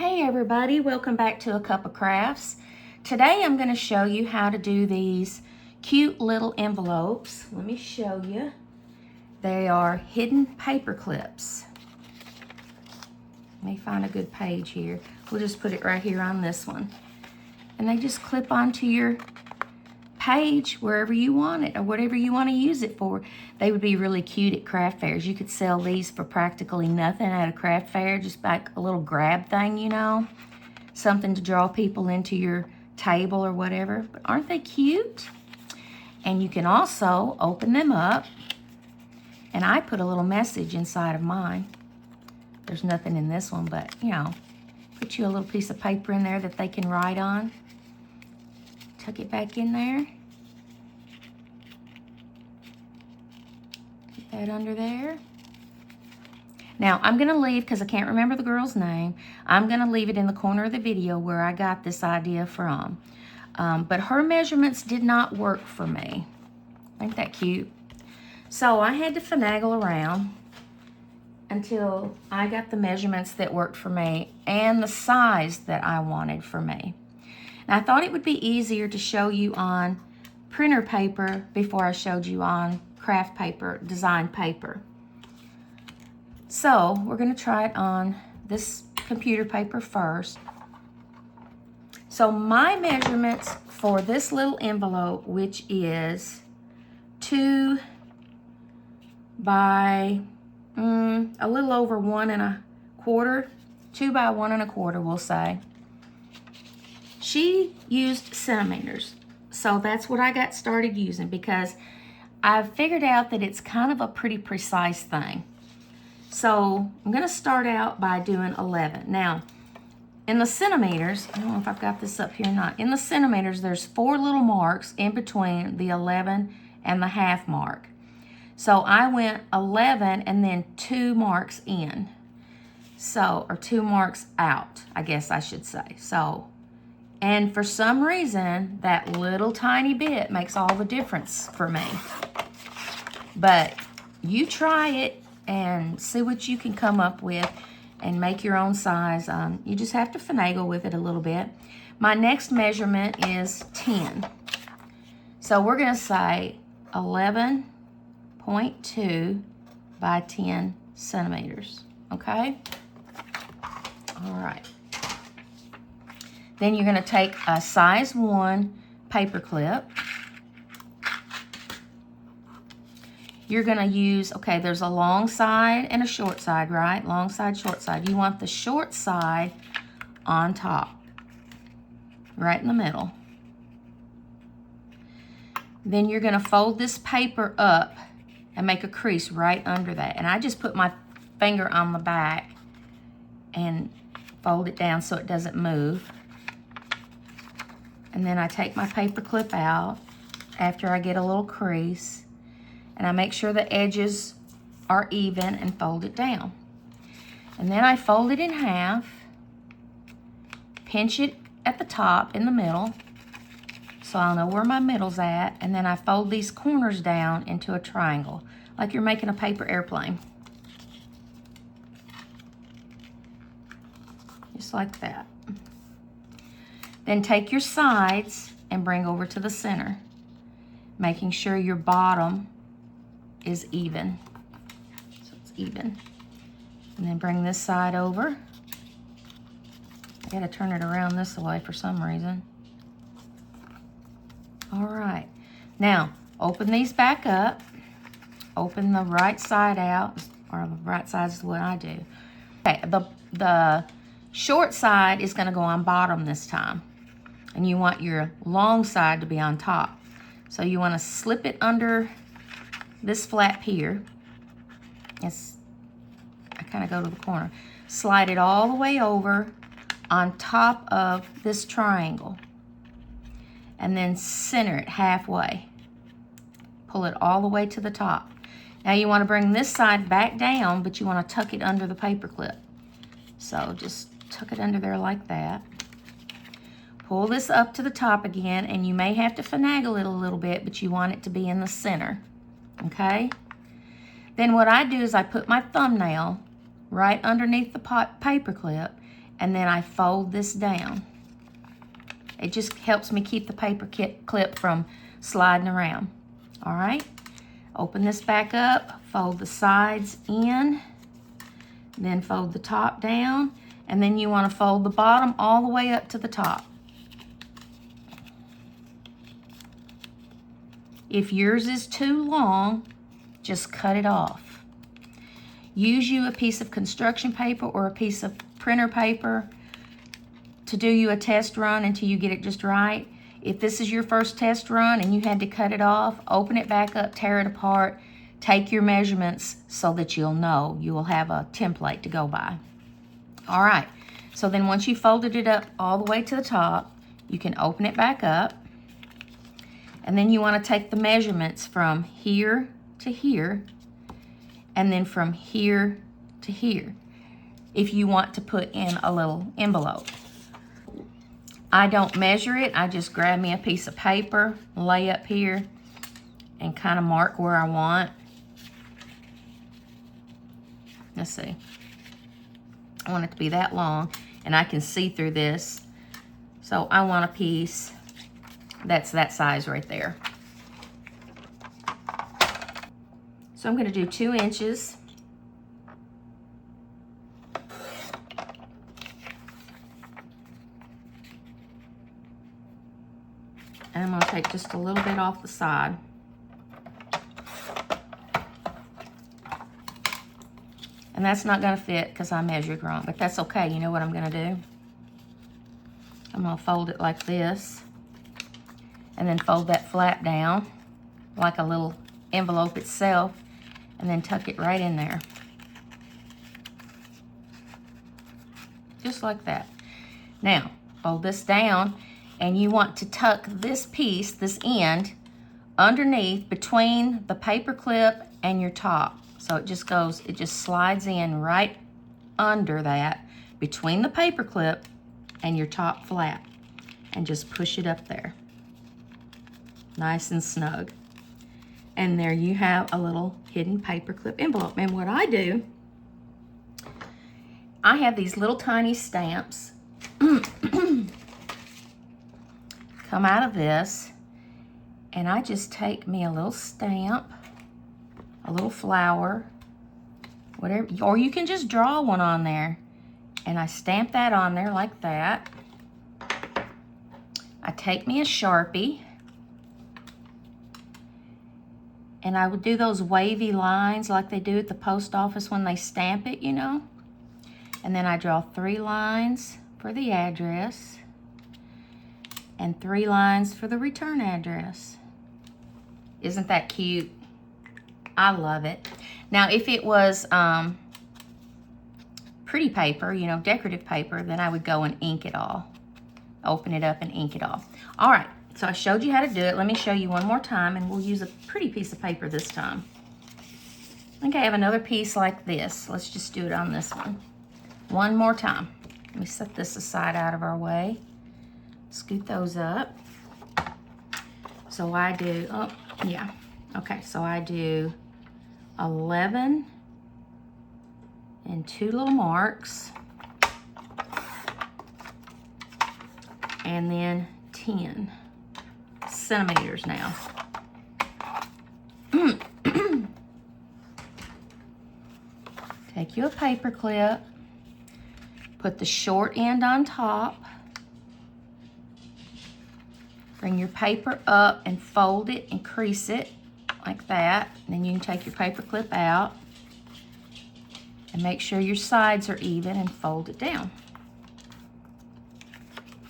Hey everybody, welcome back to A Cup of Crafts. Today I'm going to show you how to do these cute little envelopes. Let me show you. They are hidden paper clips. Let me find a good page here. We'll just put it right here on this one. And they just clip onto your page wherever you want it or whatever you want to use it for. They would be really cute at craft fairs. You could sell these for practically nothing at a craft fair, just like a little grab thing, you know, something to draw people into your table or whatever. But aren't they cute? And you can also open them up, and I put a little message inside of mine. There's nothing in this one, but you know, put you a little piece of paper in there that they can write on. Tuck it back in there. Put that under there. Now, I'm going to leave, because I can't remember the girl's name, I'm going to leave it in the corner of the video where I got this idea from. But her measurements did not work for me. Ain't that cute? So I had to finagle around until I got the measurements that worked for me and the size that I wanted for me. I thought it would be easier to show you on printer paper before I showed you on craft paper, design paper. So we're going to try it on this computer paper first. So my measurements for this little envelope, which is 2 by a little over 1 1/4, 2 by 1 1/4, we'll say. She used centimeters, so that's what I got started using, because I figured out that it's kind of a pretty precise thing. So I'm going to start out by doing 11. Now, in the centimeters, I don't know if I've got this up here or not. In the centimeters, there's 4 little marks in between the 11 and the half mark. So I went 11 and then 2 marks in. So, or 2 marks out, I guess I should say. So, and for some reason, that little tiny bit makes all the difference for me. But you try it and see what you can come up with and make your own size. You just have to finagle with it a little bit. My next measurement is 10. So we're going to say 11.2 by 10 centimeters. Okay? All right. Then you're going to take a size 1 paper clip. You're going to use, okay, there's a long side and a short side, right? Long side, short side. You want the short side on top, right in the middle. Then you're going to fold this paper up and make a crease right under that. And I just put my finger on the back and fold it down so it doesn't move. And then I take my paper clip out after I get a little crease, and I make sure the edges are even and fold it down. And then I fold it in half, pinch it at the top in the middle so I'll know where my middle's at, and then I fold these corners down into a triangle like you're making a paper airplane. Just like that. Then take your sides and bring over to the center, making sure your bottom is even. So it's even. And then bring this side over. I gotta turn it around this way for some reason. All right. Now, open these back up. Open the right side out, or the right side is what I do. Okay, the short side is gonna go on bottom this time. And you want your long side to be on top. So you want to slip it under this flap here. I kind of go to the corner. Slide it all the way over on top of this triangle. And then center it halfway. Pull it all the way to the top. Now you want to bring this side back down, but you want to tuck it under the paper clip. So just tuck it under there like that. Pull this up to the top again, and you may have to finagle it a little bit, but you want it to be in the center, okay? Then what I do is I put my thumbnail right underneath the paper clip, and then I fold this down. It just helps me keep the paper clip from sliding around. All right, open this back up, fold the sides in, then fold the top down, and then you want to fold the bottom all the way up to the top. If yours is too long, just cut it off. Use you a piece of construction paper or a piece of printer paper to do you a test run until you get it just right. If this is your first test run and you had to cut it off, open it back up, tear it apart, take your measurements so that you'll know. You will have a template to go by. All right, so then once you folded it up all the way to the top, you can open it back up. And then you want to take the measurements from here to here, and then from here to here, if you want to put in a little envelope. I don't measure it. I just grab me a piece of paper, lay up here, and kind of mark where I want. Let's see. I want it to be that long, and I can see through this. So I want a piece that's that size right there. So I'm going to do 2 inches. And I'm going to take just a little bit off the side. And that's not going to fit because I measured wrong, but that's okay. You know what I'm going to do? I'm going to fold it like this, and then fold that flap down like a little envelope itself, and then tuck it right in there. Just like that. Now, fold this down, and you want to tuck this piece, this end, underneath between the paper clip and your top. So it just goes, it just slides in right under that, between the paper clip and your top flap, and just push it up there. Nice and snug. And there you have a little hidden paperclip envelope. And what I do, I have these little tiny stamps come out of this, and I just take me a little stamp, a little flower, whatever, or you can just draw one on there, and I stamp that on there like that. I take me a Sharpie, and I would do those wavy lines like they do at the post office when they stamp it, you know. And then I draw 3 lines for the address and 3 lines for the return address. Isn't that cute? I love it. Now, if it was pretty paper, you know, decorative paper, then I would go and ink it all. Open it up and ink it all. All right. So I showed you how to do it. Let me show you one more time, and we'll use a pretty piece of paper this time. I think I have another piece like this. Let's just do it on this one. One more time. Let me set this aside out of our way. Scoot those up. So I do, oh, yeah. Okay, so I do 11 and 2 little marks. And then 10 centimeters now. Take you a paper clip, put the short end on top, bring your paper up and fold it and crease it like that. And then you can take your paper clip out and make sure your sides are even and fold it down.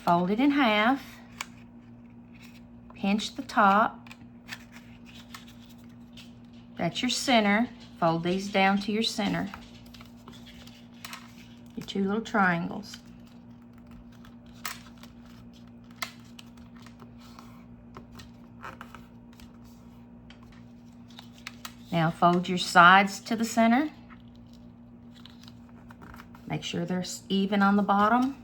Fold it in half. Pinch the top. That's your center. Fold these down to your center. Your 2 little triangles. Now fold your sides to the center. Make sure they're even on the bottom.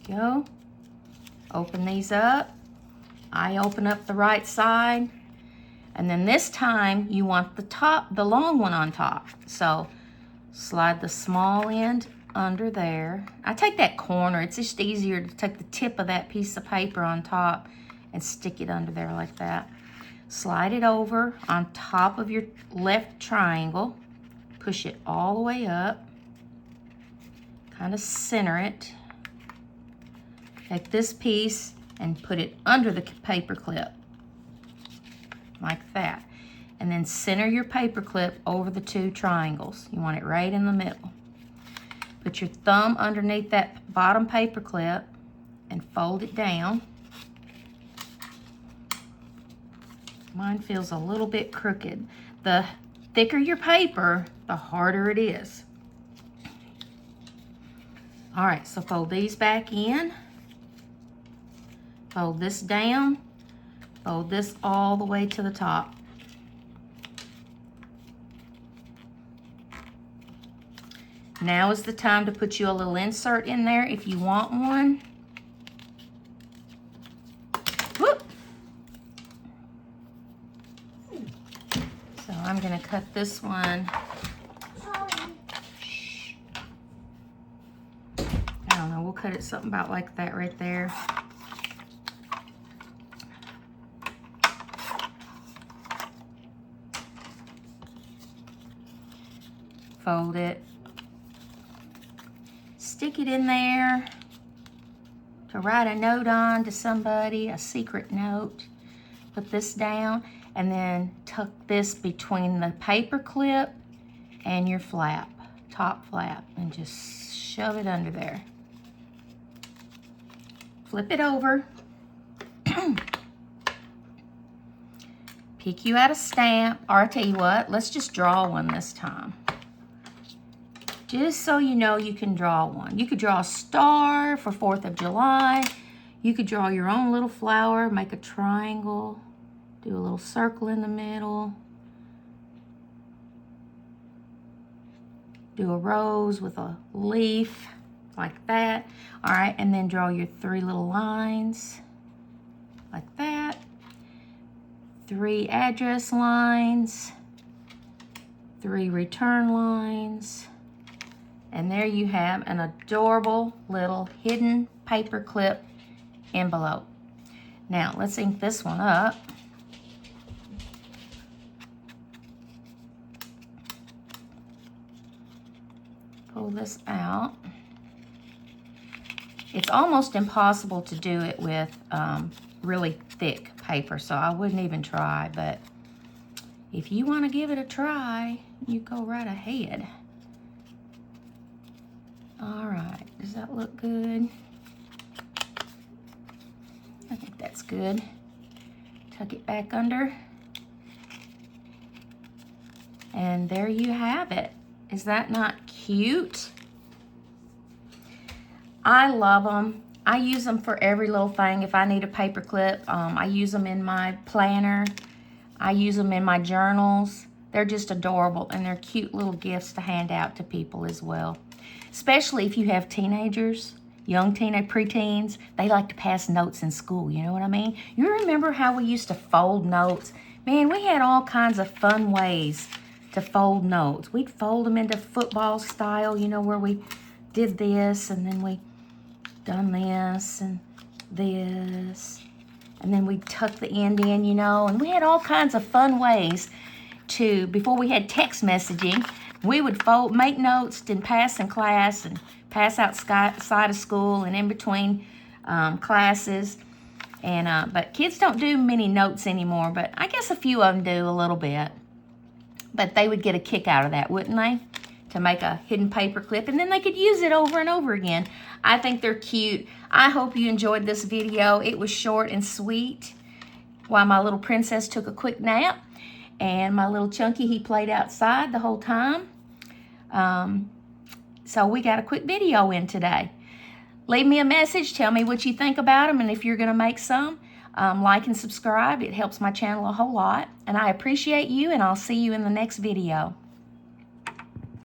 Go. Open these up. I open up the right side. And then this time you want the long one on top. So slide the small end under there. I take that corner. It's just easier to take the tip of that piece of paper on top and stick it under there like that. Slide it over on top of your left triangle. Push it all the way up. Kind of center it. Take this piece and put it under the paper clip. Like that. And then center your paper clip over the two triangles. You want it right in the middle. Put your thumb underneath that bottom paper clip and fold it down. Mine feels a little bit crooked. The thicker your paper, the harder it is. All right, so fold these back in. Fold this down. Fold this all the way to the top. Now is the time to put you a little insert in there if you want one. Whoop. So I'm going to cut this one. Shh. I don't know, we'll cut it something about like that right there. Fold it. Stick it in there to write a note on to somebody, a secret note. Put this down and then tuck this between the paper clip and your flap, top flap, and just shove it under there. Flip it over. Pick you out a stamp, or I'll tell you what, let's just draw one this time. Just so you know you can draw one. You could draw a star for 4th of July. You could draw your own little flower, make a triangle, do a little circle in the middle. Do a rose with a leaf, like that. All right, and then draw your 3 little lines, like that. 3 address lines, 3 return lines. And there you have an adorable little hidden paperclip envelope. Now, let's ink this one up. Pull this out. It's almost impossible to do it with really thick paper, so I wouldn't even try, but if you want to give it a try, you go right ahead. All right, does that look good? I think that's good. Tuck it back under. And there you have it. Is that not cute? I love them. I use them for every little thing. If I need a paper clip, I use them in my planner. I use them in my journals. They're just adorable, and they're cute little gifts to hand out to people as well. Especially if you have teenagers, young preteens, they like to pass notes in school, you know what I mean? You remember how we used to fold notes? Man, we had all kinds of fun ways to fold notes. We'd fold them into football style, you know, where we did this, and then we done this, and then we'd tuck the end in, you know, and we had all kinds of fun ways to, before we had text messaging, we would make notes and pass in class and pass outside of school and in between classes. And but kids don't do many notes anymore, but I guess a few of them do a little bit. But they would get a kick out of that, wouldn't they? To make a hidden paper clip, and then they could use it over and over again. I think they're cute. I hope you enjoyed this video. It was short and sweet while my little princess took a quick nap, and my little Chunky, he played outside the whole time. So we got a quick video in today. Leave me a message. Tell me what you think about them, and if you're going to make some, like and subscribe. It helps my channel a whole lot. And I appreciate you, and I'll see you in the next video.